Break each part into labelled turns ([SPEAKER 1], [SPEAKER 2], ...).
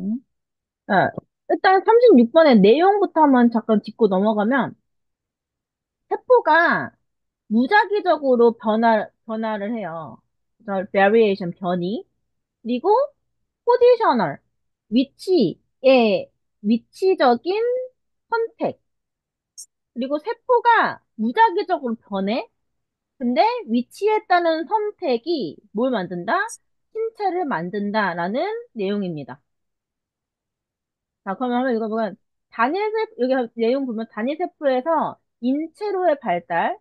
[SPEAKER 1] 음. 아, 일단 36번의 내용부터 한번 잠깐 짚고 넘어가면, 세포가 무작위적으로 변화를 해요. 그래서 variation, 변이. 그리고 포지셔널, 위치의, 위치적인 선택. 그리고 세포가 무작위적으로 변해. 근데 위치에 따른 선택이 뭘 만든다? 신체를 만든다라는 내용입니다. 자, 그러면 한번 읽어보면, 여기 내용 보면 단위세포에서 인체로의 발달,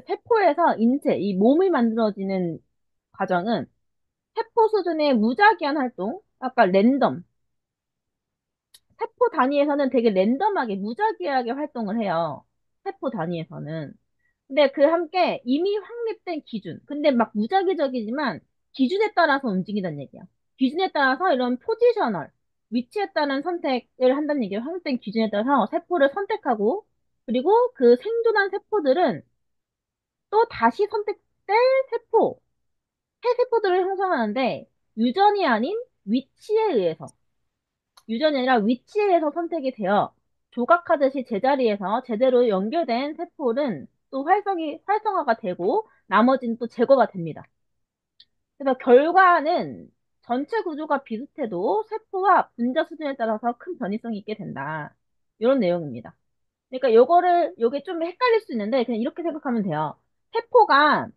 [SPEAKER 1] 세포에서 이 몸이 만들어지는 과정은 세포 수준의 무작위한 활동, 아까 랜덤, 세포 단위에서는 되게 랜덤하게, 무작위하게 활동을 해요. 세포 단위에서는. 근데 그 함께 이미 확립된 기준. 근데 막 무작위적이지만 기준에 따라서 움직인다는 얘기야. 기준에 따라서 이런 포지셔널, 위치에 따른 선택을 한다는 얘기예요. 확립된 기준에 따라서 세포를 선택하고, 그리고 그 생존한 세포들은 또 다시 선택될 세포, 새 세포들을 형성하는데 유전이 아닌 위치에 의해서, 유전이 아니라 위치에 의해서 선택이 되어 조각하듯이 제자리에서 제대로 연결된 세포는 또 활성화가 되고 나머지는 또 제거가 됩니다. 그래서 결과는 전체 구조가 비슷해도 세포와 분자 수준에 따라서 큰 변이성이 있게 된다. 이런 내용입니다. 그러니까 요게 좀 헷갈릴 수 있는데 그냥 이렇게 생각하면 돼요. 세포가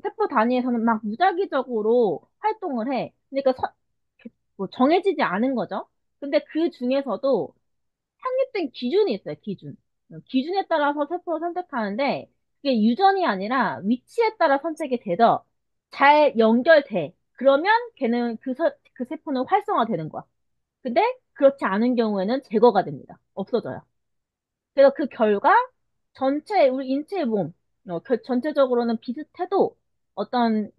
[SPEAKER 1] 세포 단위에서는 막 무작위적으로 활동을 해. 그러니까 뭐 정해지지 않은 거죠. 근데 그 중에서도 확립된 기준이 있어요, 기준. 기준에 따라서 세포를 선택하는데, 그게 유전이 아니라 위치에 따라 선택이 돼서 잘 연결돼. 그러면 걔는 그 세포는 활성화되는 거야. 근데 그렇지 않은 경우에는 제거가 됩니다. 없어져요. 그래서 그 결과 우리 인체의 몸, 전체적으로는 비슷해도 어떤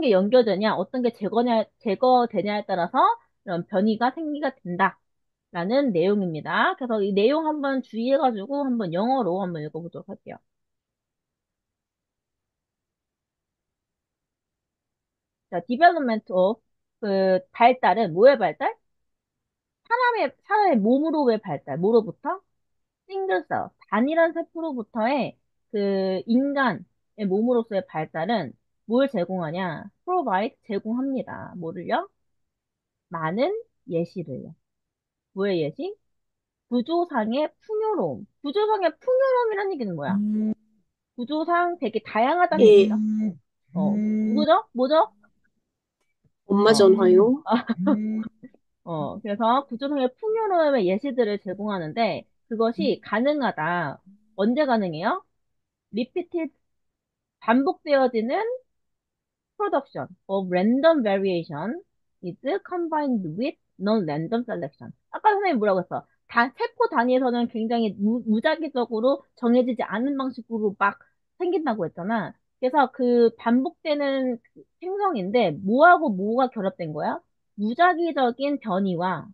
[SPEAKER 1] 게 연결되냐, 어떤 게 제거되냐에 따라서 이런 변이가 생기가 된다라는 내용입니다. 그래서 이 내용 한번 주의해가지고 한번 영어로 한번 읽어보도록 할게요. 자, development of 발달은 뭐의 발달? 사람의 몸으로의 발달, 뭐로부터? 싱글셀, 단일한 세포로부터의 인간의 몸으로서의 발달은 뭘 제공하냐? provide, 제공합니다. 뭐를요? 많은 예시를요. 뭐의 예시? 구조상의 풍요로움. 구조상의 풍요로움이라는 얘기는 뭐야? 구조상 되게 다양하다는
[SPEAKER 2] 예,
[SPEAKER 1] 얘기죠. 그거죠? 뭐죠?
[SPEAKER 2] 엄마
[SPEAKER 1] 어,
[SPEAKER 2] 전화요.
[SPEAKER 1] 그래서 구조상의 풍요로움의 예시들을 제공하는데 그것이 가능하다. 언제 가능해요? repeated 반복되어지는 production of random variation is combined with non-random selection. 아까 선생님 뭐라고 했어? 세포 단위에서는 굉장히 무작위적으로 정해지지 않은 방식으로 막 생긴다고 했잖아. 그래서 그 반복되는 그 행성인데 뭐하고 뭐가 결합된 거야? 무작위적인 변이와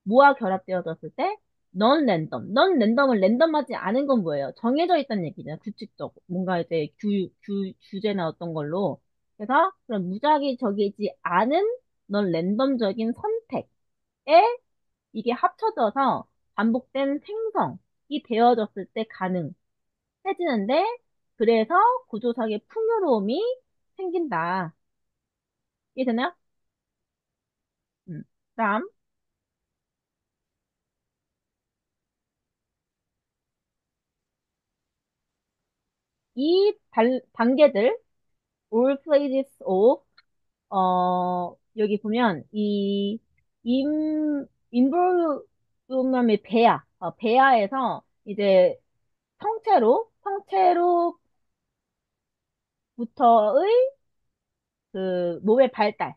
[SPEAKER 1] 뭐가 결합되어졌을 때 넌 랜덤은 랜덤하지 않은 건 뭐예요? 정해져 있다는 얘기잖아. 규칙적. 뭔가 이제 주제나 어떤 걸로. 그래서 그런 무작위적이지 않은 넌 랜덤적인 선택에 이게 합쳐져서 반복된 생성이 되어졌을 때 가능해지는데 그래서 구조상의 풍요로움이 생긴다. 이해되나요? 다음 단계들 all phases of 여기 보면, 인볼루ment의 배아에서 이제 성체로부터의 그 몸의 발달의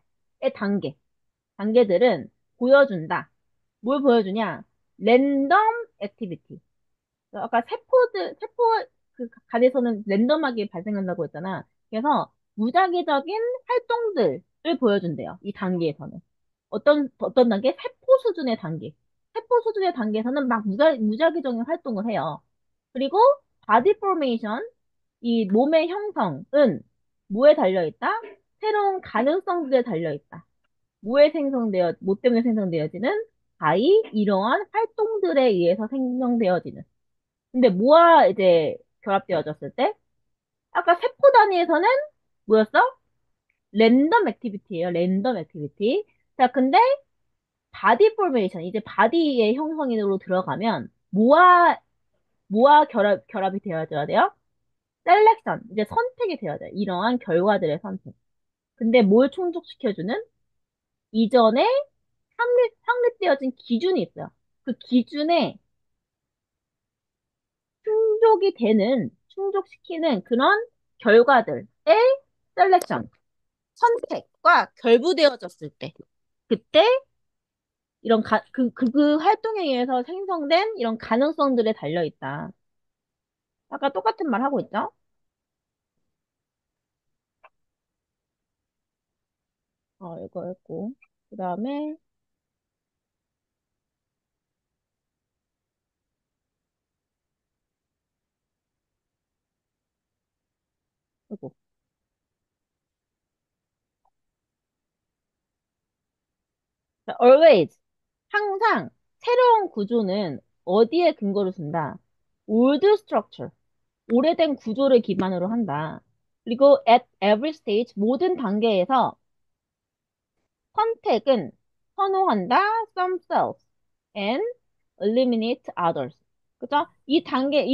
[SPEAKER 1] 단계들은 보여준다. 뭘 보여주냐? 랜덤 액티비티. 아까 세포 그 간에서는 랜덤하게 발생한다고 했잖아. 그래서 무작위적인 활동들을 보여준대요. 이 단계에서는. 어떤 단계? 세포 수준의 단계. 세포 수준의 단계에서는 막 무작위적인 활동을 해요. 그리고 바디 포메이션, 이 몸의 형성은 뭐에 달려있다? 새로운 가능성들에 달려있다. 뭐 때문에 생성되어지는? 바이 이러한 활동들에 의해서 생성되어지는. 근데 뭐와 이제 결합되어졌을 때? 아까 세포 단위에서는 뭐였어? 랜덤 액티비티예요. 랜덤 액티비티. 자, 근데 바디 포메이션, 이제 바디의 형성으로 들어가면 뭐와 결합이 되어져야 돼요? 셀렉션, 이제 선택이 되어야 돼요. 이러한 결과들의 선택. 근데 뭘 충족시켜주는? 이전에 확립되어진 기준이 있어요. 그 기준에 충족시키는 그런 결과들의 셀렉션, 선택과 결부되어졌을 때, 그때 그 활동에 의해서 생성된 이런 가능성들에 달려있다. 아까 똑같은 말 하고 있죠? 이거 했고. 그 다음에, 이거. 자, always. 항상 새로운 구조는 어디에 근거를 둔다? old structure. 오래된 구조를 기반으로 한다. 그리고 at every stage, 모든 단계에서 선택은 선호한다, some cells, and eliminate others. 그죠? 이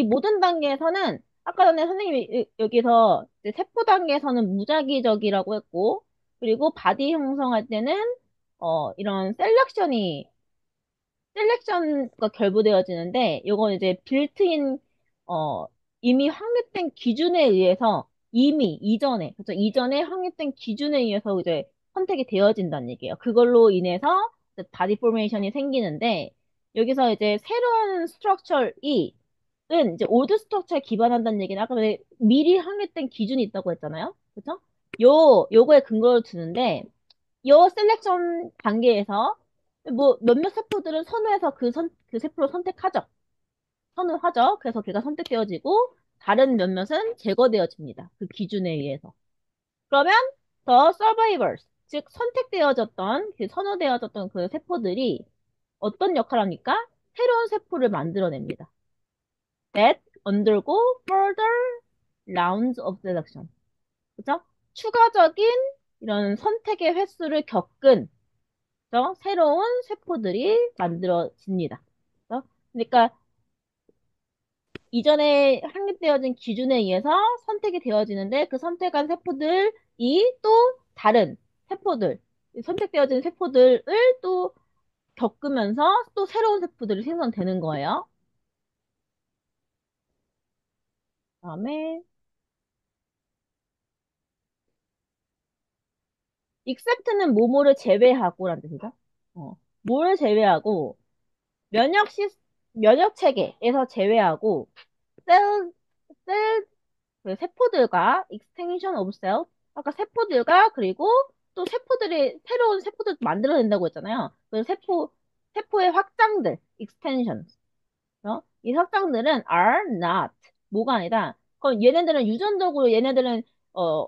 [SPEAKER 1] 모든 단계에서는, 아까 전에 선생님이 여기서 이제 세포 단계에서는 무작위적이라고 했고, 그리고 바디 형성할 때는, 이런 셀렉션과 결부되어지는데, 요건 이제 빌트인, 어, 이미 확립된 기준에 의해서, 그래서 이전에 확립된 기준에 의해서 이제 선택이 되어진다는 얘기예요. 그걸로 인해서 바디 포메이션이 생기는데, 여기서 이제 새로운 은 이제 올드 스트럭처에 기반한다는 얘기는 아까 전에 미리 확립된 기준이 있다고 했잖아요. 그쵸? 요거에 근거를 두는데, 요 셀렉션 단계에서 뭐 몇몇 세포들은 선호해서 그 세포를 선택하죠. 선호하죠. 그래서 걔가 선택되어지고 다른 몇몇은 제거되어집니다. 그 기준에 의해서. 그러면 the survivors, 즉 선호되어졌던 그 세포들이 어떤 역할을 합니까? 새로운 세포를 만들어냅니다. that undergo further rounds of selection. 그죠? 추가적인 이런 선택의 횟수를 겪은 새로운 세포들이 만들어집니다. 그래서 그러니까 이전에 확립되어진 기준에 의해서 선택이 되어지는데 그 선택한 세포들이 또 다른 세포들, 선택되어진 세포들을 또 겪으면서 또 새로운 세포들이 생성되는 거예요. 그다음에 except는 뭐뭐를 제외하고라는 뜻이죠. 뭐를 제외하고 면역 시 면역 체계에서 제외하고 셀, 셀 그 세포들과 extension of cell 아까 세포들과 그리고 또 새로운 세포들 만들어낸다고 했잖아요. 그 세포의 확장들 extensions 이 확장들은 are not 뭐가 아니다. 그럼 얘네들은 어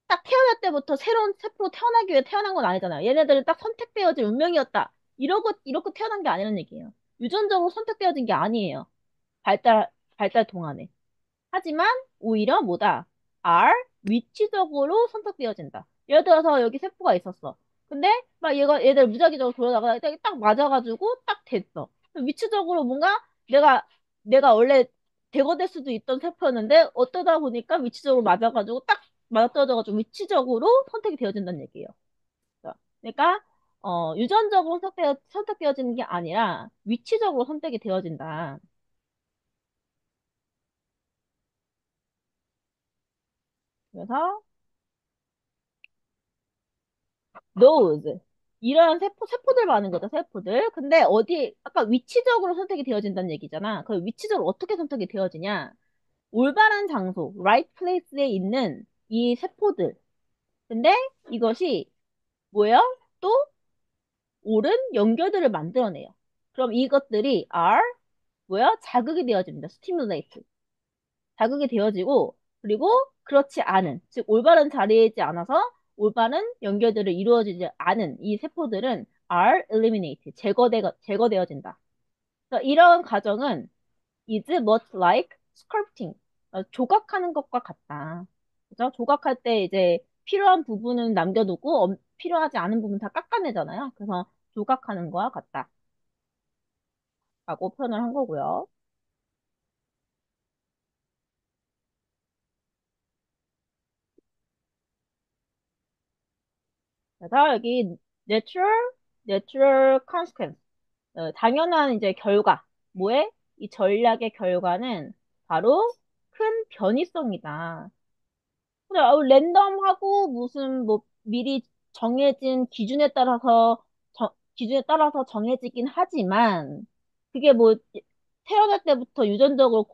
[SPEAKER 1] 딱 태어날 때부터 새로운 세포로 태어나기 위해 태어난 건 아니잖아요. 얘네들은 딱 선택되어질 운명이었다. 이러고 태어난 게 아니라는 얘기예요. 유전적으로 선택되어진 게 아니에요. 발달 동안에. 하지만 오히려 뭐다? R 위치적으로 선택되어진다. 예를 들어서 여기 세포가 있었어. 근데 막 얘들 무작위적으로 돌아다가 딱 맞아가지고 딱 됐어. 위치적으로 뭔가 내가 원래 제거될 수도 있던 세포였는데 어떠다 보니까 위치적으로 맞아가지고 딱 맞아떨어져가지고 위치적으로 선택이 되어진다는 얘기예요. 그러니까 유전적으로 선택되어지는 게 아니라 위치적으로 선택이 되어진다. 그래서 those 이런 세포들 많은 거죠, 세포들. 근데 아까 위치적으로 선택이 되어진다는 얘기잖아. 그 위치적으로 어떻게 선택이 되어지냐? 올바른 장소, right place에 있는 이 세포들. 근데 이것이 뭐예요? 또 옳은 연결들을 만들어내요. 그럼 이것들이 뭐야? 자극이 되어집니다. stimulate. 자극이 되어지고, 그리고 그렇지 않은, 즉, 올바른 자리에 있지 않아서 올바른 연결들을 이루어지지 않은 이 세포들은 are eliminated, 제거되어진다. 그래서 이런 과정은 is much like sculpting, 조각하는 것과 같다. 그죠? 조각할 때 이제 필요한 부분은 남겨두고 필요하지 않은 부분 다 깎아내잖아요. 그래서 조각하는 거와 같다. 라고 표현을 한 거고요. 그래서 여기 natural, natural consequence, 당연한 이제 결과. 뭐에? 이 전략의 결과는 바로 큰 변이성이다. 그래, 랜덤하고 무슨 뭐 미리 정해진 기준에 따라서 정해지긴 하지만 그게 뭐 태어날 때부터 유전적으로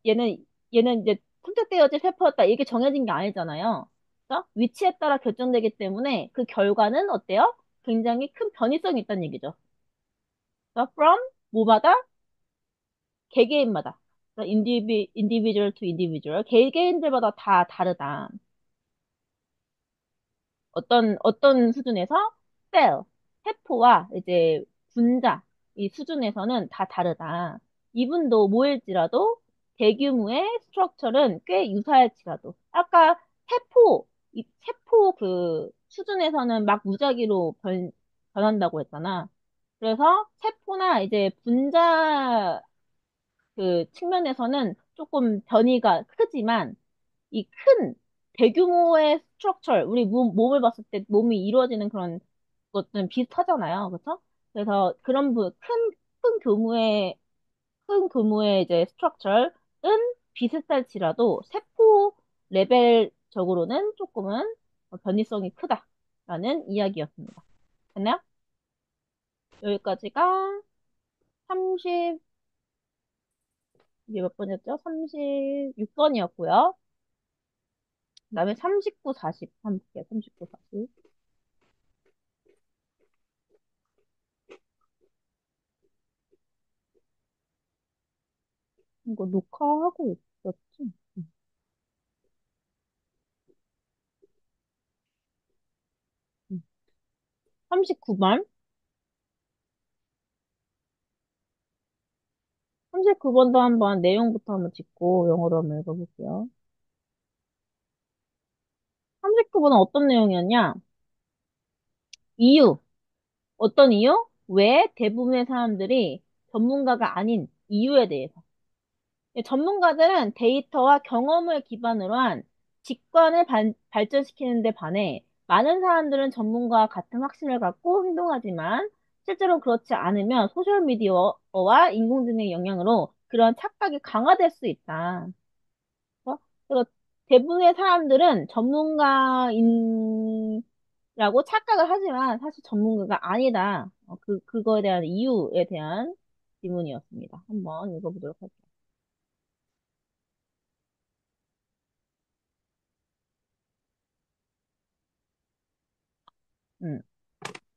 [SPEAKER 1] 얘는 이제 선택되어질 세포였다 이게 정해진 게 아니잖아요. 그래서 위치에 따라 결정되기 때문에 그 결과는 어때요? 굉장히 큰 변이성이 있다는 얘기죠. 그래서 from 뭐마다 개개인마다 그래서 individual to individual 개개인들마다 다 다르다. 어떤 수준에서 셀, 세포와 이제 분자, 이 수준에서는 다 다르다. 이분도 모일지라도 대규모의 스트럭처는 꽤 유사할지라도. 아까 세포 그 수준에서는 막 무작위로 변한다고 했잖아. 그래서 세포나 이제 분자 그 측면에서는 조금 변이가 크지만 이 큰 대규모의 스트럭처, 우리 몸을 봤을 때 몸이 이루어지는 그런 것들은 비슷하잖아요. 그렇죠? 그래서 큰 규모의 이제 스트럭처는 비슷할지라도 세포 레벨적으로는 조금은 변이성이 크다라는 이야기였습니다. 됐나요? 여기까지가 30, 이게 몇 번이었죠? 36번이었고요. 그다음에 39, 40 한번 볼게요. 39, 40. 이거 녹화하고 있었지? 39번. 39번도 한번 내용부터 한번 짚고 영어로 한번 읽어볼게요. 39번은 어떤 내용이었냐? 이유. 어떤 이유? 왜 대부분의 사람들이 전문가가 아닌 이유에 대해서. 전문가들은 데이터와 경험을 기반으로 한 직관을 발전시키는 데 반해 많은 사람들은 전문가와 같은 확신을 갖고 행동하지만 실제로 그렇지 않으면 소셜미디어와 인공지능의 영향으로 그런 착각이 강화될 수 있다. 그래서 대부분의 사람들은 전문가인라고 착각을 하지만 사실 전문가가 아니다. 그거에 대한 이유에 대한 질문이었습니다. 한번 읽어보도록 할게요. 음.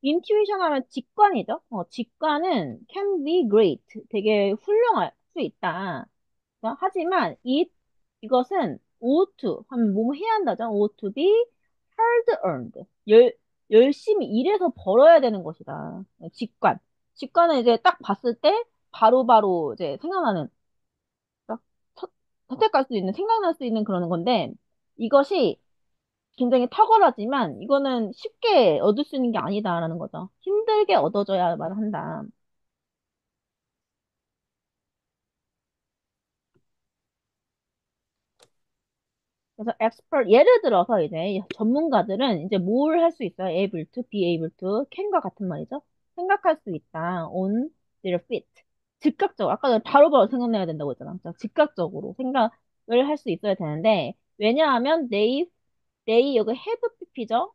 [SPEAKER 1] 인투이션 하면 직관이죠. 직관은 can be great. 되게 훌륭할 수 있다. 하지만 이것은 ought to 하면 뭐 해야 한다죠? ought to be hard earned. 열심히 일해서 벌어야 되는 것이다. 직관. 직관은 이제 딱 봤을 때 바로바로 이제 생각나는 딱 선- 선택할 수 있는 생각날 수 있는 그런 건데 이것이 굉장히 탁월하지만 이거는 쉽게 얻을 수 있는 게 아니다라는 거죠. 힘들게 얻어져야만 한다. 그래서 expert 예를 들어서 이제 전문가들은 이제 뭘 할 수 있어요? able to, be able to, can과 같은 말이죠. 생각할 수 있다. on their feet. 즉각적으로 아까 바로바로 생각나야 된다고 했잖아. 그래서 즉각적으로 생각을 할 수 있어야 되는데 왜냐하면 여기 have pp죠.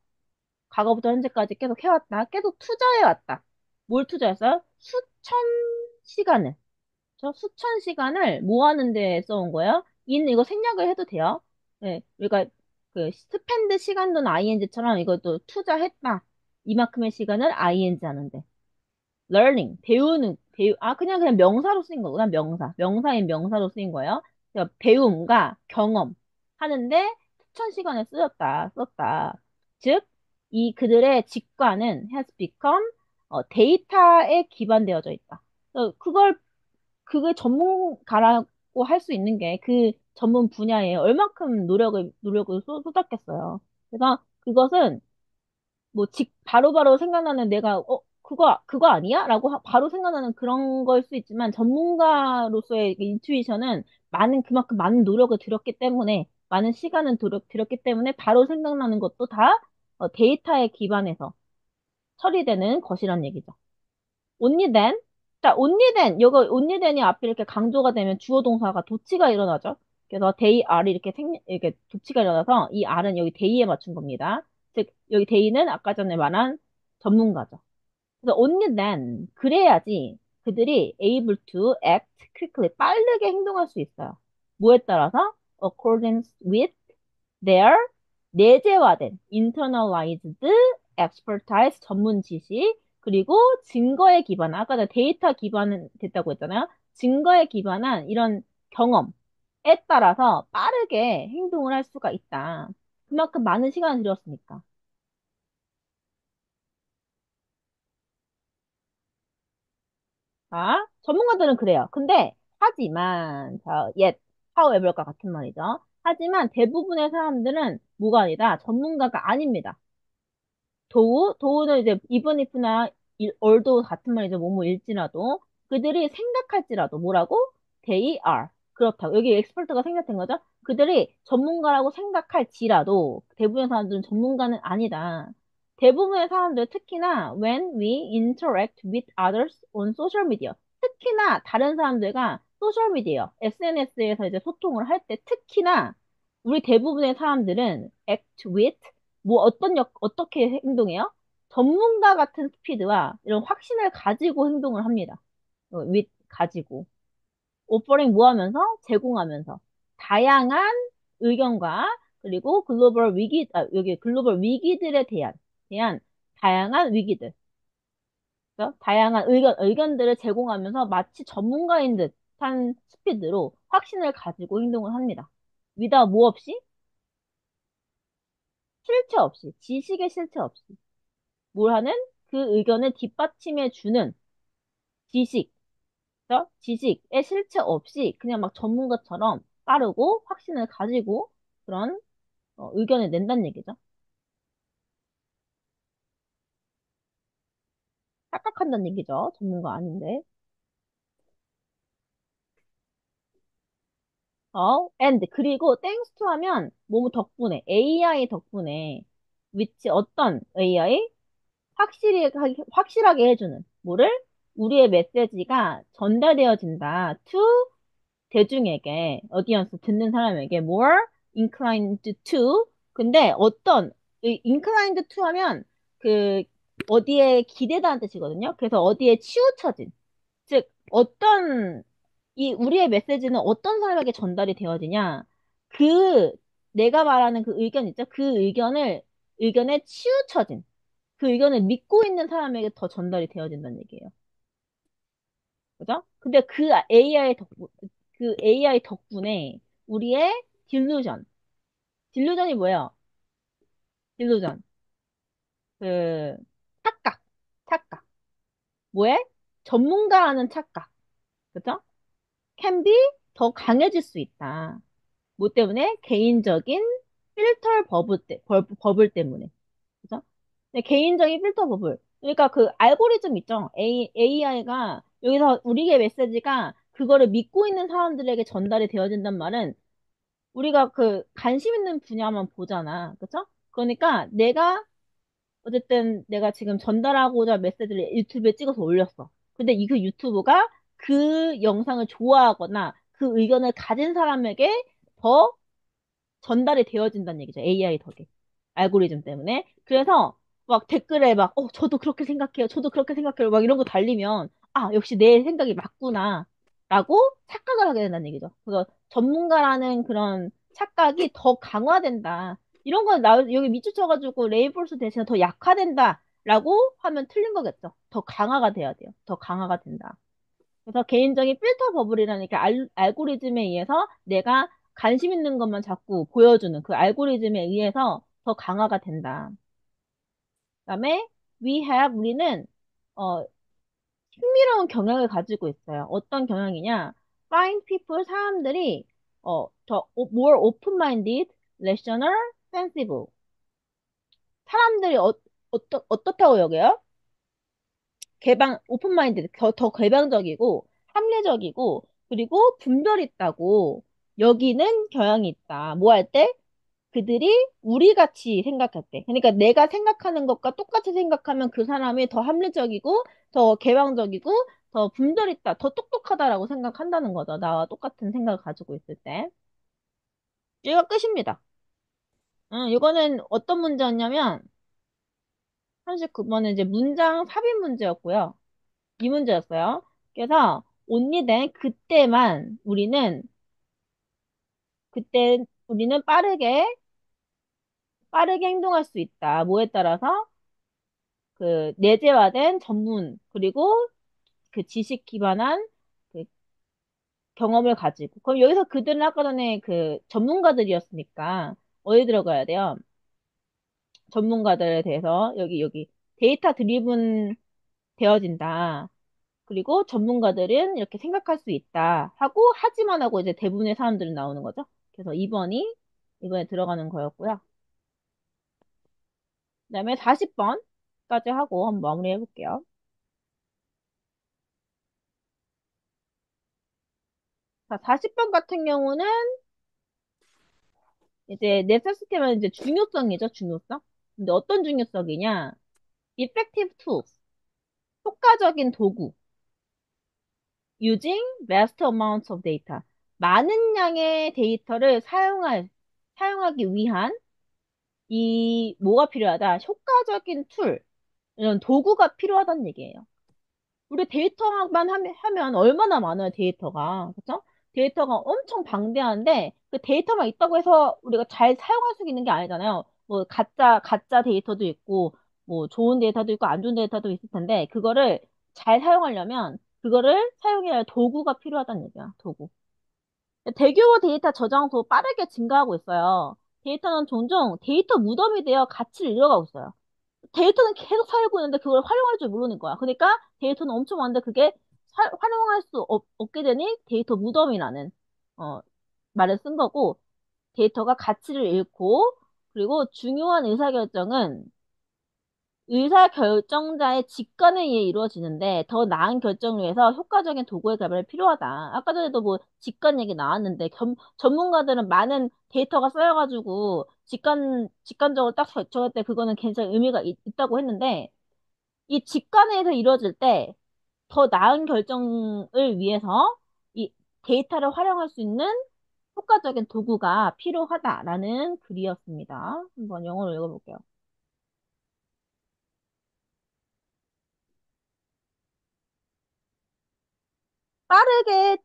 [SPEAKER 1] 과거부터 현재까지 계속 해왔다. 계속 투자해왔다. 뭘 투자했어요? 시간을. 수천 시간을 모아는 데 써온 거예요. 이거 생략을 해도 돼요. 네, 그러니까 그 스펜드 시간도는 ing처럼 이것도 투자했다. 이만큼의 시간을 ing 하는데. learning, 그냥 명사로 쓰인 거구나, 명사인 명사로 쓰인 거예요. 그러니까 배움과 경험 하는데 수천 시간을 썼다. 즉, 이 그들의 직관은 has become 데이터에 기반되어져 있다. 그게 전문가라고 할 수 있는 게 그 전문 분야에 얼마큼 노력을 쏟았겠어요. 그래서 그것은 뭐, 바로바로 생각나는 내가, 그거 아니야? 라고 바로 생각나는 그런 걸 수 있지만, 전문가로서의 인투이션은 그만큼 많은 노력을 들였기 때문에, 많은 시간을 들였기 때문에, 바로 생각나는 것도 다 데이터에 기반해서 처리되는 것이란 얘기죠. only then. 자, only then. only then이 앞에 이렇게 강조가 되면 주어 동사가 도치가 일어나죠. 그래서 they are이 이렇게 도치가 일어나서 이 are은 여기 they에 맞춘 겁니다. 즉, 여기 they는 아까 전에 말한 전문가죠. 그래서 only then. 그래야지 그들이 able to act quickly. 빠르게 행동할 수 있어요. 뭐에 따라서? accordance with their 내재화된 internalized expertise 전문 지식 그리고 증거에 기반한 아까 전에 데이터 기반은 됐다고 했잖아요. 증거에 기반한 이런 경험에 따라서 빠르게 행동을 할 수가 있다. 그만큼 많은 시간을 들였으니까. 자, 전문가들은 그래요. 근데 하지만 however과 같은 말이죠. 하지만 대부분의 사람들은 뭐가 아니다. 전문가가 아닙니다. 도우는 이제 even if나 or도 같은 말이죠. 뭐뭐 일지라도 그들이 생각할지라도 뭐라고? They are. 그렇다고. 여기 엑스퍼트가 생략된 거죠. 그들이 전문가라고 생각할지라도 대부분의 사람들은 전문가는 아니다. 대부분의 사람들 특히나 when we interact with others on social media 특히나 다른 사람들과 소셜 미디어, SNS에서 이제 소통을 할 때 특히나 우리 대부분의 사람들은 act with 어떻게 행동해요? 전문가 같은 스피드와 이런 확신을 가지고 행동을 합니다. 가지고. 오퍼링 뭐 하면서? 제공하면서. 다양한 의견과, 그리고 여기 글로벌 위기들에 대한 다양한 위기들. 그죠? 다양한 의견들을 제공하면서 마치 전문가인 듯한 스피드로 확신을 가지고 행동을 합니다. 뭐 없이? 실체 없이. 지식의 실체 없이. 뭘 하는? 그 의견을 뒷받침해 주는 지식, 그죠? 지식의 실체 없이 그냥 막 전문가처럼 빠르고 확신을 가지고 그런 의견을 낸다는 얘기죠. 착각한다는 얘기죠. 전문가 아닌데. 그리고 땡스 투 하면 뭐뭐 덕분에, AI 덕분에, 어떤 AI? 확실하게 해주는, 뭐를? 우리의 메시지가 전달되어진다. 대중에게, 어디언스 듣는 사람에게 more inclined to. 근데 inclined to 하면 그 어디에 기대다는 뜻이거든요. 그래서 어디에 치우쳐진. 즉, 우리의 메시지는 어떤 사람에게 전달이 되어지냐. 그, 내가 말하는 그 의견 있죠? 의견에 치우쳐진. 그 의견을 믿고 있는 사람에게 더 전달이 되어진다는 얘기예요. 그죠? 근데 그 AI 덕분에 우리의 딜루전. 딜루전이 뭐예요? 딜루전. 그, 착각. 착각. 뭐에? 전문가라는 착각. 그죠? can be 더 강해질 수 있다. 뭐 때문에? 개인적인 버블 때문에. 그죠? 네, 개인적인 필터 버블. 그러니까 그 알고리즘 있죠? AI가 여기서 우리의 메시지가 그거를 믿고 있는 사람들에게 전달이 되어진단 말은 우리가 그 관심 있는 분야만 보잖아. 그쵸? 그러니까 어쨌든 내가 지금 전달하고자 메시지를 유튜브에 찍어서 올렸어. 근데 그 유튜브가 그 영상을 좋아하거나 그 의견을 가진 사람에게 더 전달이 되어진다는 얘기죠. AI 덕에. 알고리즘 때문에. 그래서 막 댓글에 저도 그렇게 생각해요. 저도 그렇게 생각해요. 막 이런 거 달리면, 역시 내 생각이 맞구나. 라고 착각을 하게 된다는 얘기죠. 그래서 전문가라는 그런 착각이 더 강화된다. 이런 거 여기 밑줄 쳐가지고 레인포스 대신에 더 약화된다. 라고 하면 틀린 거겠죠. 더 강화가 돼야 돼요. 더 강화가 된다. 그래서 개인적인 필터 버블이라는 게 알고리즘에 의해서 내가 관심 있는 것만 자꾸 보여주는 그 알고리즘에 의해서 더 강화가 된다. 그다음에 우리는 어, 흥미로운 경향을 가지고 있어요. 어떤 경향이냐? Find people, 사람들이 더 more open-minded, rational, sensible. 사람들이 어떻다고 여겨요? 오픈마인드, 더 개방적이고, 합리적이고, 그리고 분별 있다고 여기는 경향이 있다. 뭐 할 때? 그들이 우리 같이 생각할 때. 그러니까 내가 생각하는 것과 똑같이 생각하면 그 사람이 더 합리적이고, 더 개방적이고, 더 분별 있다, 더 똑똑하다라고 생각한다는 거죠. 나와 똑같은 생각을 가지고 있을 때. 이거 끝입니다. 이거는 어떤 문제였냐면, 39번은 이제 문장 삽입 문제였고요. 이 문제였어요. 그래서 only then 그때 우리는 빠르게 행동할 수 있다. 뭐에 따라서 그 내재화된 전문 그리고 그 지식 기반한 그 경험을 가지고. 그럼 여기서 그들은 아까 전에 그 전문가들이었으니까 어디 들어가야 돼요? 전문가들에 대해서 여기 데이터 드리븐 되어진다. 그리고 전문가들은 이렇게 생각할 수 있다 하고 하지만 하고 이제 대부분의 사람들은 나오는 거죠. 그래서 2번이 이번에 들어가는 거였고요. 그다음에 40번까지 하고 한번 마무리해 볼게요. 자, 40번 같은 경우는 이제 necessity면 이제 중요성이죠, 중요성. 근데 어떤 중요성이냐? effective tools, 효과적인 도구. using vast amounts of data. 많은 양의 데이터를 사용하기 위한 이 뭐가 필요하다? 효과적인 툴, 이런 도구가 필요하다는 얘기예요. 우리 데이터만 하면 얼마나 많아요, 데이터가. 그쵸? 데이터가 엄청 방대한데, 그 데이터만 있다고 해서 우리가 잘 사용할 수 있는 게 아니잖아요. 뭐, 가짜 데이터도 있고, 뭐, 좋은 데이터도 있고, 안 좋은 데이터도 있을 텐데, 그거를 잘 사용하려면, 그거를 사용해야 할 도구가 필요하다는 얘기야, 도구. 대규모 데이터 저장소 빠르게 증가하고 있어요. 데이터는 종종 데이터 무덤이 되어 가치를 잃어가고 있어요. 데이터는 계속 살고 있는데 그걸 활용할 줄 모르는 거야. 그러니까 데이터는 엄청 많은데 그게 활용할 수 없게 되니 데이터 무덤이라는 어, 말을 쓴 거고 데이터가 가치를 잃고 그리고 중요한 의사결정은 의사결정자의 직관에 의해 이루어지는데 더 나은 결정을 위해서 효과적인 도구의 개발이 필요하다. 아까 전에도 뭐 직관 얘기 나왔는데 전문가들은 많은 데이터가 쌓여가지고 직관적으로 딱 결정할 때 그거는 굉장히 의미가 있다고 했는데 이 직관에서 이루어질 때 더 나은 결정을 위해서 이 데이터를 활용할 수 있는 효과적인 도구가 필요하다라는 글이었습니다. 한번 영어로 읽어볼게요. 빠르게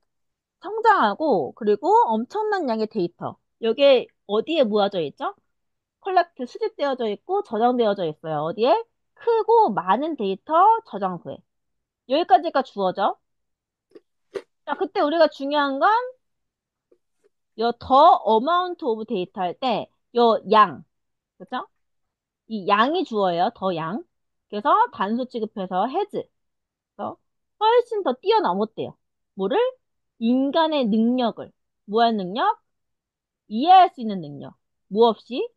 [SPEAKER 1] 성장하고 그리고 엄청난 양의 데이터. 여기에 어디에 모아져 있죠? 컬렉트 수집되어져 있고 저장되어져 있어요. 어디에? 크고 많은 데이터 저장소에. 여기까지가 주어져. 자, 그때 우리가 중요한 건 요 더 어마운트 오브 데이터 할 때 요 양, 그죠? 이 양이 주어예요. 더 양. 그래서 단수 취급해서 해즈. 그래서 훨씬 더 뛰어넘었대요. 뭐를? 인간의 능력을. 뭐한 능력? 이해할 수 있는 능력. 뭐 없이?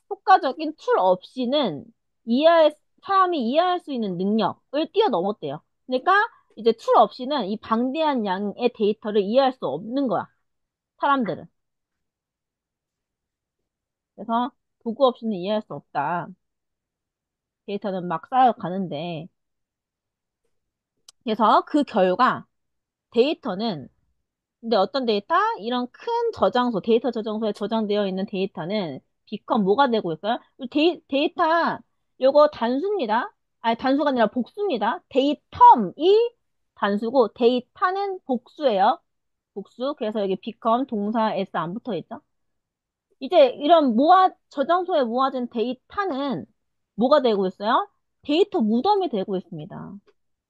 [SPEAKER 1] 효과적인 툴 없이는 사람이 이해할 수 있는 능력을 뛰어넘었대요. 그러니까 이제 툴 없이는 이 방대한 양의 데이터를 이해할 수 없는 거야. 사람들은. 그래서 도구 없이는 이해할 수 없다. 데이터는 막 쌓여가는데. 그래서 그 결과 데이터는 근데 어떤 데이터? 이런 큰 데이터 저장소에 저장되어 있는 데이터는 비컨 뭐가 되고 있어요? 데이터, 요거 단수입니다. 아니, 단수가 아니라 복수입니다. 데이텀이 단수고, 데이터는 복수예요. 복수. 그래서 여기 비컨 동사 S 안 붙어 있죠? 이제 이런 저장소에 모아진 데이터는 뭐가 되고 있어요? 데이터 무덤이 되고 있습니다.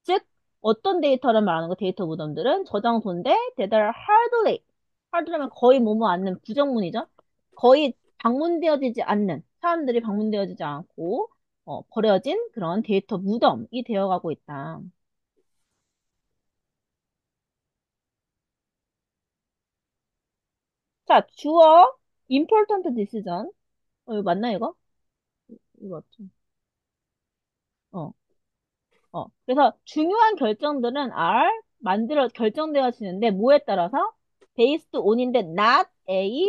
[SPEAKER 1] 즉, 어떤 데이터를 말하는 거, 데이터 무덤들은 저장소인데, that are hardly하면 거의 뭐뭐 않는 부정문이죠. 거의 사람들이 방문되어지지 않고, 버려진 그런 데이터 무덤이 되어가고 있다. 자, 주어 important decision. 이거 맞나 이거? 이거 맞죠? 어, 그래서 중요한 결정들은 결정되어지는데 뭐에 따라서? based on인데 not A,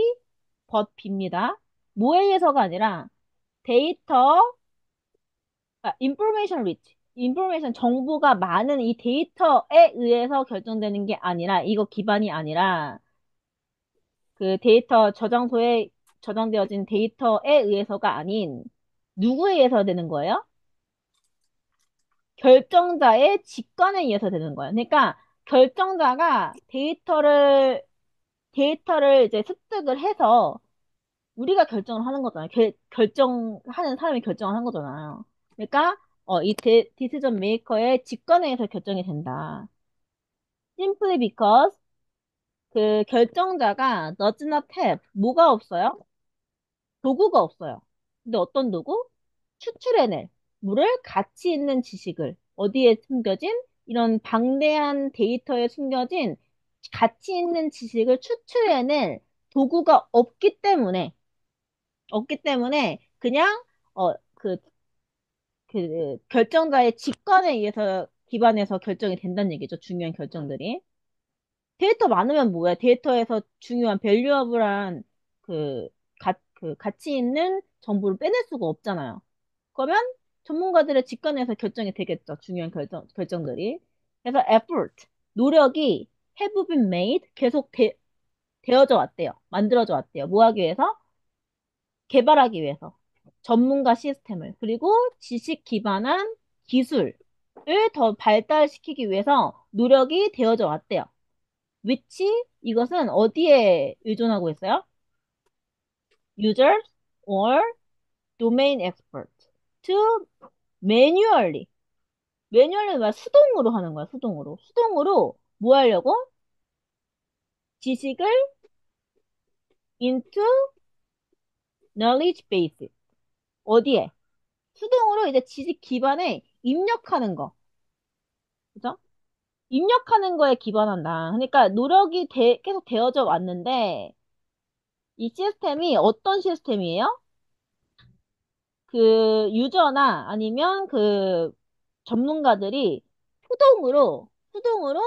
[SPEAKER 1] but B입니다. 뭐에 의해서가 아니라 데이터, information rich, information 정보가 많은 이 데이터에 의해서 결정되는 게 아니라 이거 기반이 아니라 그 데이터 저장소에 저장되어진 데이터에 의해서가 아닌 누구에 의해서 되는 거예요? 결정자의 직관에 의해서 되는 거예요. 그러니까 결정자가 데이터를 이제 습득을 해서 우리가 결정을 하는 거잖아요. 결정하는 사람이 결정을 한 거잖아요. 그러니까 이 디시전 메이커의 직관에 의해서 결정이 된다. Simply because 그 결정자가 does not have 뭐가 없어요? 도구가 없어요. 근데 어떤 도구? 추출해낼 물을 가치 있는 지식을 어디에 숨겨진 이런 방대한 데이터에 숨겨진 가치 있는 지식을 추출해낼 도구가 없기 때문에 그냥 그 결정자의 직관에 의해서 기반해서 결정이 된다는 얘기죠. 중요한 결정들이. 데이터 많으면 뭐야? 데이터에서 중요한 밸류어블한 그, 그 가치 있는 정보를 빼낼 수가 없잖아요. 그러면 전문가들의 직관에서 결정이 되겠죠. 중요한 결정들이. 그래서 effort, 노력이 have been made, 계속 되어져 왔대요. 만들어져 왔대요. 뭐 하기 위해서? 개발하기 위해서. 전문가 시스템을. 그리고 지식 기반한 기술을 더 발달시키기 위해서 노력이 되어져 왔대요. which 이것은 어디에 의존하고 있어요? users or domain experts to manually 매뉴얼은 왜 수동으로 하는 거야, 수동으로. 수동으로 뭐 하려고? 지식을 into knowledge base. 어디에? 수동으로 이제 지식 기반에 입력하는 거. 그죠? 입력하는 거에 기반한다. 그러니까 노력이 계속 되어져 왔는데, 이 시스템이 어떤 시스템이에요? 그 유저나 아니면 그 전문가들이 수동으로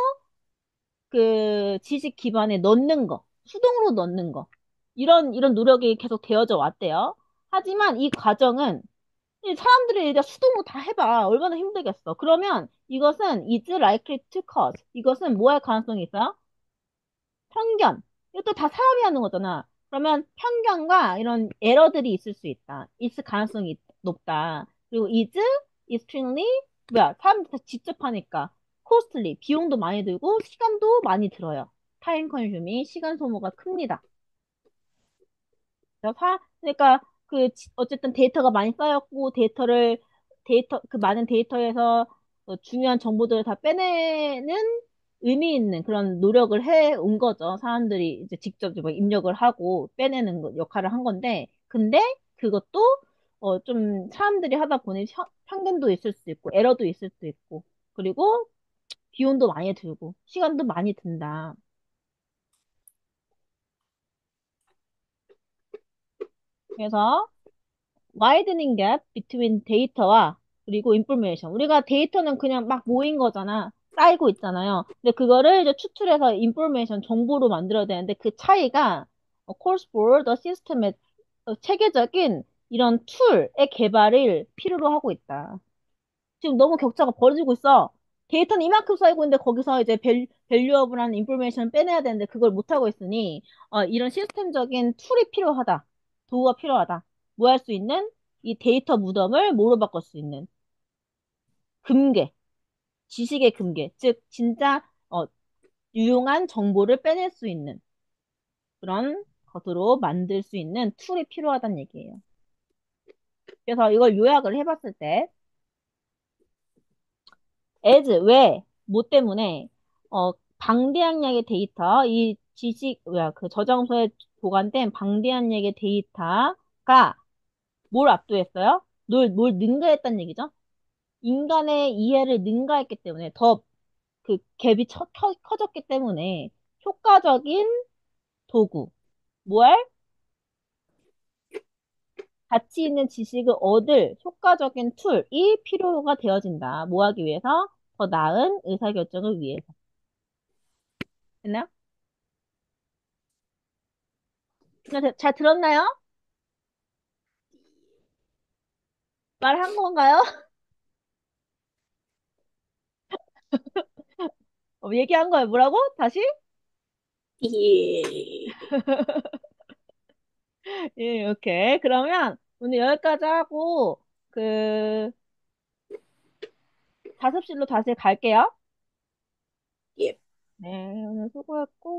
[SPEAKER 1] 그 지식 기반에 넣는 거, 수동으로 넣는 거. 이런 노력이 계속 되어져 왔대요. 하지만 이 과정은 이 사람들이 이제 수동으로 다 해봐. 얼마나 힘들겠어. 그러면 이것은 is likely to cause. 이것은 뭐 할 가능성이 있어요? 편견. 이것도 다 사람이 하는 거잖아. 그러면 편견과 이런 에러들이 있을 수 있다. 있을 가능성이 높다. 그리고 is extremely 사람들 다 직접 하니까 costly 비용도 많이 들고 시간도 많이 들어요. 타임 컨슈밍 시간 소모가 큽니다. 그러니까 어쨌든 데이터가 많이 쌓였고 그 많은 데이터에서 중요한 정보들을 다 빼내는 의미 있는 그런 노력을 해 온 거죠. 사람들이 이제 직접 뭐 입력을 하고 빼내는 역할을 한 건데, 근데 그것도 좀 사람들이 하다 보니 편견도 있을 수 있고, 에러도 있을 수 있고, 그리고 비용도 많이 들고, 시간도 많이 든다. 그래서 widening gap between 데이터와 그리고 information. 우리가 데이터는 그냥 막 모인 거잖아. 쌓이고 있잖아요. 근데 그거를 이제 추출해서 information, 정보로 만들어야 되는데 그 차이가 calls for the system의 체계적인 이런 툴의 개발을 필요로 하고 있다. 지금 너무 격차가 벌어지고 있어. 데이터는 이만큼 쌓이고 있는데 거기서 이제 밸류어블한 인포메이션을 빼내야 되는데 그걸 못하고 있으니 이런 시스템적인 툴이 필요하다. 도구가 필요하다. 뭐 할 수 있는? 이 데이터 무덤을 뭐로 바꿀 수 있는? 금괴. 지식의 금괴. 즉 진짜 유용한 정보를 빼낼 수 있는 그런 것으로 만들 수 있는 툴이 필요하다는 얘기예요. 그래서 이걸 요약을 해봤을 때 왜? 뭐 때문에? 방대한 양의 데이터, 이 그 저장소에 보관된 방대한 양의 데이터가 뭘 압도했어요? 뭘 능가했다는 얘기죠? 인간의 이해를 능가했기 때문에 더 그 갭이 커졌기 때문에 효과적인 도구, 뭘 가치 있는 지식을 얻을 효과적인 툴이 필요가 되어진다. 뭐 하기 위해서? 더 나은 의사결정을 위해서. 됐나요? 잘 들었나요? 말한 건가요? 얘기한 거예요. 뭐라고? 다시?
[SPEAKER 2] 예.
[SPEAKER 1] 예, 오케이. 그러면 오늘 여기까지 하고 그 자습실로 다시 갈게요.
[SPEAKER 2] 예.
[SPEAKER 1] 네, 오늘 수고했고.